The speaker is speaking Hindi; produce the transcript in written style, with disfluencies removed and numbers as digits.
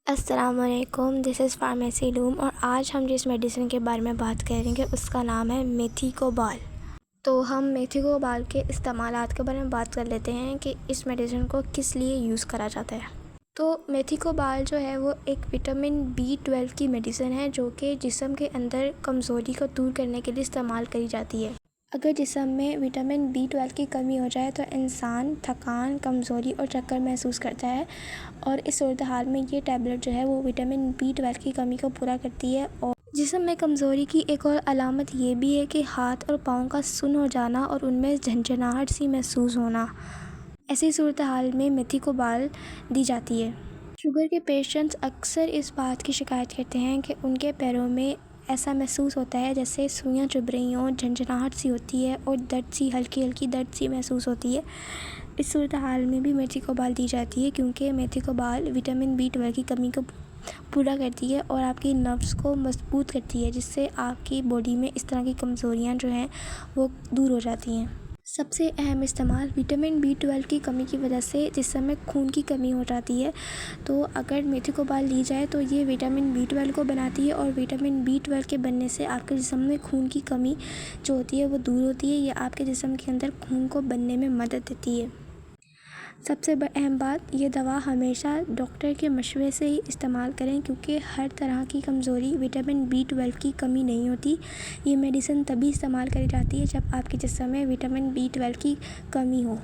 अस्सलामुअलैकुम, दिस इज़ फार्मेसी लूम और आज हम जिस मेडिसिन के बारे में बात करेंगे उसका नाम है मेथी को बाल। तो हम मेथी को बाल के इस्तेमालात के बारे में बात कर लेते हैं कि इस मेडिसिन को किस लिए यूज़ करा जाता है। तो मेथी को बाल जो है वो एक विटामिन B12 की मेडिसिन है जो कि जिस्म के अंदर कमज़ोरी को दूर करने के लिए इस्तेमाल करी जाती है। अगर जिस्म में विटामिन B12 की कमी हो जाए तो इंसान थकान, कमज़ोरी और चक्कर महसूस करता है और इस सूरत हाल में ये टैबलेट जो है वो विटामिन B12 की कमी को पूरा करती है। और जिस्म में कमज़ोरी की एक और अलामत ये भी है कि हाथ और पाँव का सुन्न हो जाना और उनमें झंझनाहट सी महसूस होना। ऐसी सूरत हाल में मेथी को बाल दी जाती है। शुगर के पेशेंट्स अक्सर इस बात की शिकायत करते हैं कि उनके पैरों में ऐसा महसूस होता है जैसे सुइयां चुभ रही हों, झंझनाहट सी होती है और दर्द सी हल्की दर्द सी महसूस होती है। इस सूरत हाल में भी मेथी को बाल दी जाती है क्योंकि मेथी को बाल विटामिन B12 की कमी को पूरा करती है और आपकी नर्व्स को मजबूत करती है, जिससे आपकी बॉडी में इस तरह की कमज़ोरियाँ जो हैं वो दूर हो जाती हैं। सबसे अहम इस्तेमाल विटामिन B12 की कमी की वजह से जिस्म में खून की कमी हो जाती है, तो अगर मेथी को बाल ली जाए तो ये विटामिन B12 को बनाती है और विटामिन B12 के बनने से आपके जिस्म में खून की कमी जो होती है वो दूर होती है। ये आपके जिस्म के अंदर खून को बनने में मदद देती है। सबसे अहम बात, ये दवा हमेशा डॉक्टर के मशवरे से ही इस्तेमाल करें क्योंकि हर तरह की कमज़ोरी विटामिन B12 की कमी नहीं होती। ये मेडिसिन तभी इस्तेमाल करी जाती है जब आपके जिस्म में विटामिन B12 की कमी हो।